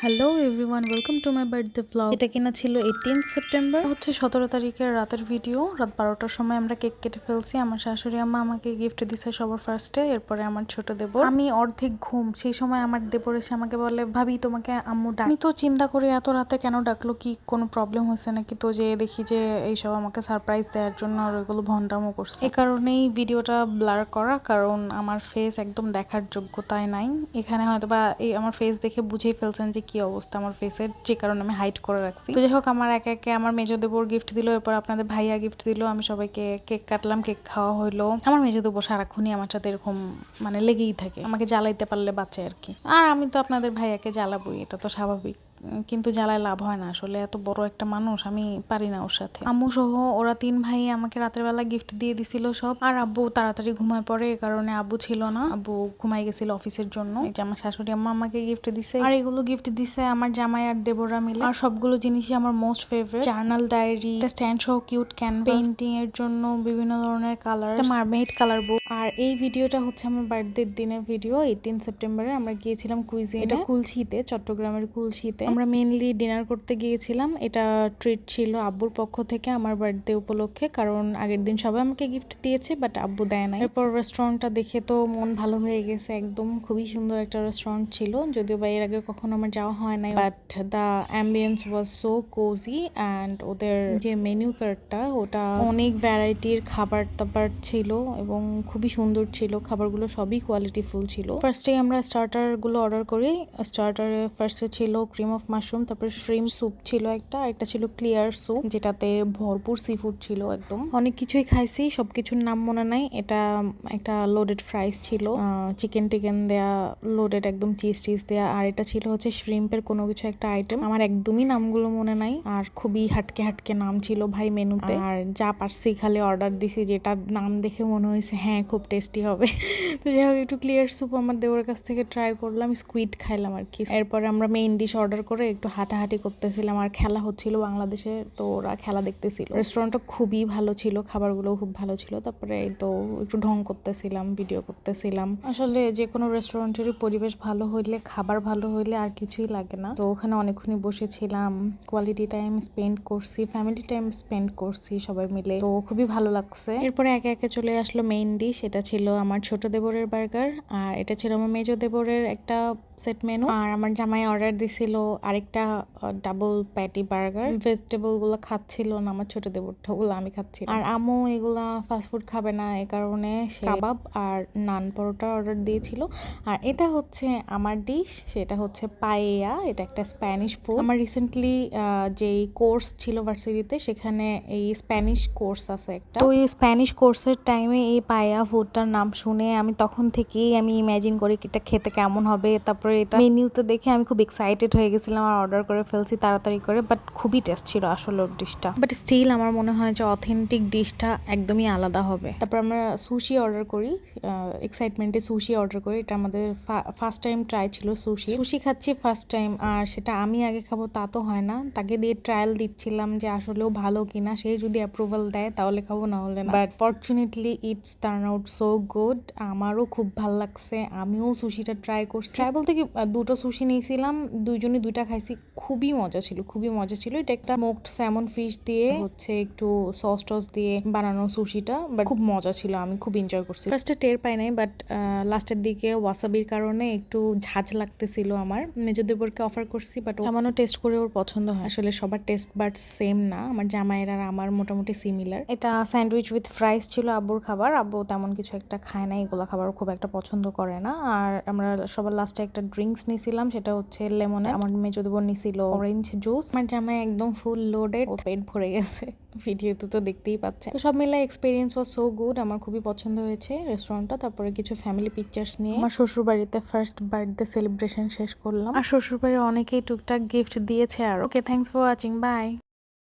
Hello everyone, welcome to my birthday blog. এটা কিনা ছিল 18 সেপ্টেম্বর, হচ্ছে 17 তারিখের রাতের ভিডিও। রাত 12টার সময় আমরা কেক কেটে ফেলছি। আমার শাশুড়ি আম্মা আমাকে গিফট দিছে সবার ফার্স্টে, এরপরে আমার ছোট দেবর। আমি অর্ধেক ঘুম, সেই সময় আমার দেবর এসে আমাকে বলে, ভাবি তোমাকে আম্মু ডাক। আমি তো চিন্তা করি এত রাতে কেন ডাকলো, কি কোনো প্রবলেম হয়েছে নাকি। তো যে দেখি যে এইসব আমাকে সারপ্রাইজ দেওয়ার জন্য আর ওইগুলো ভন্ডামো করছে। এই কারণেই ভিডিওটা ব্লার করা, কারণ আমার ফেস একদম দেখার যোগ্যতায় নাই। এখানে হয়তো বা এই আমার ফেস দেখে বুঝেই ফেলছেন যে কি অবস্থা আমার ফেসের, যে কারণে আমি হাইড করে রাখছি। তো যাই হোক, আমার একে একে আমার মেজো দেবর গিফট দিল, এরপর আপনাদের ভাইয়া গিফট দিল। আমি সবাইকে কেক কাটলাম, কেক খাওয়া হইলো। আমার মেজো দেবর সারাক্ষণই আমার সাথে এরকম লেগেই থাকে, আমাকে জ্বালাইতে পারলে বাঁচে আর কি। আর আমি তো আপনাদের ভাইয়াকে জ্বালাবই, এটা তো স্বাভাবিক। কিন্তু জ্বালায় লাভ হয় না, আসলে এত বড় একটা মানুষ, আমি পারি না ওর সাথে। আম্মু সহ ওরা 3 ভাই আমাকে রাতের বেলা গিফট দিয়ে দিছিল সব। আর আব্বু তাড়াতাড়ি ঘুমায় পড়ে, এই কারণে আব্বু ছিল না, আব্বু ঘুমাই গেছিল অফিসের জন্য। এই যে আমার শাশুড়ি আম্মা আমাকে গিফট দিছে, আর এগুলো গিফট দিছে আমার জামাই আর দেবরা মিলে। আর সবগুলো জিনিসই আমার most favourite. Journal diary, stand সহ কিউট ক্যানভাস, পেইন্টিং এর জন্য বিভিন্ন ধরনের কালার, মারমেড কালার বুক। আর এই ভিডিওটা হচ্ছে আমার বার্থডের দিনের ভিডিও। 18 সেপ্টেম্বরে আমরা গিয়েছিলাম কুইজিনে, এটা কুলছিতে, চট্টগ্রামের কুলছিতে। আমরা মেইনলি ডিনার করতে গিয়েছিলাম। এটা ট্রিট ছিল আব্বুর পক্ষ থেকে আমার বার্থডে উপলক্ষে, কারণ আগের দিন সবাই আমাকে গিফট দিয়েছে বাট আব্বু দেয় নাই। এরপর রেস্টুরেন্টটা দেখে তো মন ভালো হয়ে গেছে একদম। খুবই সুন্দর একটা রেস্টুরেন্ট ছিল, যদিও বা এর আগে কখনো আমার যাওয়া হয় নাই, but the ambience was so cosy. And ওদের যে মেনু কার্ডটা, ওটা অনেক ভ্যারাইটির খাবার দাবার ছিল এবং খুবই সুন্দর ছিল। খাবারগুলো সবই কোয়ালিটি ফুল ছিল। ফার্স্টে আমরা স্টার্টার গুলো অর্ডার করি। স্টার্টারে ফার্স্টে ছিল ক্রিম অফ মাশরুম, তারপর শ্রিম স্যুপ ছিল একটা ছিল ক্লিয়ার স্যুপ, যেটাতে ভরপুর সি ফুড ছিল একদম। অনেক কিছুই খাইছি, সবকিছুর নাম মনে নাই। এটা একটা লোডেড ফ্রাইস ছিল, চিকেন টিকেন দেয়া, লোডেড একদম চিজ দেয়া। আর এটা ছিল হচ্ছে শ্রিম্পের কোনো কিছু একটা আইটেম, আমার একদমই নামগুলো মনে নাই। আর খুবই হাটকে নাম ছিল ভাই মেনুতে। আর যা পারছি খালি অর্ডার দিছি, যেটা নাম দেখে মনে হয়েছে হ্যাঁ খুব টেস্টি হবে। তো যাই হোক, একটু ক্লিয়ার স্যুপ আমার দেওয়ার কাছ থেকে ট্রাই করলাম, স্কুইড খাইলাম আর কি। এরপরে আমরা মেইন ডিশ অর্ডার করে একটু হাঁটাহাঁটি করতেছিলাম। আর খেলা হচ্ছিল বাংলাদেশে, তো ওরা খেলা দেখতেছিল। রেস্টুরেন্টটা খুবই ভালো ছিল, খাবারগুলো খুব ভালো ছিল। তারপরে তো একটু ঢং করতেছিলাম, ভিডিও করতেছিলাম। আসলে যে কোনো রেস্টুরেন্টেরই পরিবেশ ভালো হইলে, খাবার ভালো হইলে আর কিছুই লাগে না। তো ওখানে অনেকক্ষণই বসেছিলাম, কোয়ালিটি টাইম স্পেন্ড করছি, ফ্যামিলি টাইম স্পেন্ড করছি সবাই মিলে, তো খুবই ভালো লাগছে। এরপরে একে একে চলে আসলো মেইন ডিশ। এটা ছিল আমার ছোট দেবরের বার্গার, আর এটা ছিল আমার মেজো দেবরের একটা সেট মেনু। আর আমার জামাই অর্ডার দিছিল আরেকটা ডাবল প্যাটি বার্গার। ভেজিটেবল গুলো খাচ্ছিল না আমার ছোট দেবরটা, ওগুলো আমি খাচ্ছি। আর আম্মু এগুলা ফাস্টফুড খাবে না, এই কারণে সে কাবাব আর নান পরোটা অর্ডার দিয়েছিল। আর এটা হচ্ছে আমার ডিশ, সেটা হচ্ছে পায়েয়া। এটা একটা স্প্যানিশ ফুড। আমার রিসেন্টলি যেই কোর্স ছিল ভার্সিটিতে, সেখানে এই স্প্যানিশ কোর্স আছে একটা। তো এই স্প্যানিশ কোর্সের টাইমে এই পায়েয়া ফুডটার নাম শুনে আমি তখন থেকেই ইমাজিন করি এটা খেতে কেমন হবে। তারপরে এটা মেনুতে দেখে আমি খুব এক্সাইটেড হয়ে গেছিলাম আর অর্ডার করে ফেলছি তাড়াতাড়ি করে। বাট খুবই টেস্ট ছিল আসলে ওর ডিশটা, বাট স্টিল আমার মনে হয় যে অথেন্টিক ডিশটা একদমই আলাদা হবে। তারপর আমরা সুশি অর্ডার করি, এক্সাইটমেন্টে সুশি অর্ডার করি। এটা আমাদের ফার্স্ট টাইম ট্রাই ছিল সুশি খাচ্ছি ফার্স্ট টাইম। আর সেটা আমি আগে খাবো তা তো হয় না, তাকে দিয়ে ট্রায়াল দিচ্ছিলাম যে আসলেও ভালো কিনা, সে যদি অ্যাপ্রুভাল দেয় তাহলে খাবো, না হলে না। But fortunately it's turn out so good. আমারও খুব ভালো লাগছে, আমিও সুশিটা ট্রাই করছি। ট্রাই বলতে কি, দুটো সুশি নিয়েছিলাম, দুইজনই দুইটা খাইছি, খুবই মজা ছিল। এটা একটা স্মোকড স্যামন ফিশ দিয়ে হচ্ছে একটু সস টস দিয়ে বানানো সুশিটা, বাট খুব মজা ছিল, আমি খুব এনজয় করছি। ফার্স্টে টের পাই নাই, বাট লাস্টের দিকে ওয়াসাবির কারণে একটু ঝাঁঝ লাগতেছিল। আমার মেজো দেবরকে অফার করছি, বাট সামান্য টেস্ট করে ওর পছন্দ হয়। আসলে সবার টেস্ট বাট সেম না, আমার জামাইয়ের আর আমার মোটামুটি সিমিলার। এটা স্যান্ডউইচ উইথ ফ্রাইস ছিল আব্বুর খাবার। আব্বু তেমন কিছু একটা খায় না, এগুলো খাবার খুব একটা পছন্দ করে না। আর আমরা সবার লাস্টে একটা ড্রিঙ্কস নিয়েছিলাম, সেটা হচ্ছে লেমনের। আমার মেজো দেবর নিছিল অরেঞ্জ জুস। আমার জামাই একদম ফুল লোডেড, ও পেট ভরে গেছে, ভিডিওতে তো দেখতেই পাচ্ছে। তো সব মিলে এক্সপিরিয়েন্স ওয়াজ সো গুড, আমার খুবই পছন্দ হয়েছে রেস্টুরেন্টটা। তারপরে কিছু ফ্যামিলি পিকচার্স নিয়ে আমার শ্বশুর বাড়িতে ফার্স্ট বার্থডে সেলিব্রেশন শেষ করলাম। আর শ্বশুর বাড়ির অনেকেই টুকটাক গিফট দিয়েছে আর। ওকে, থ্যাংকস ফর ওয়াচিং, বাই।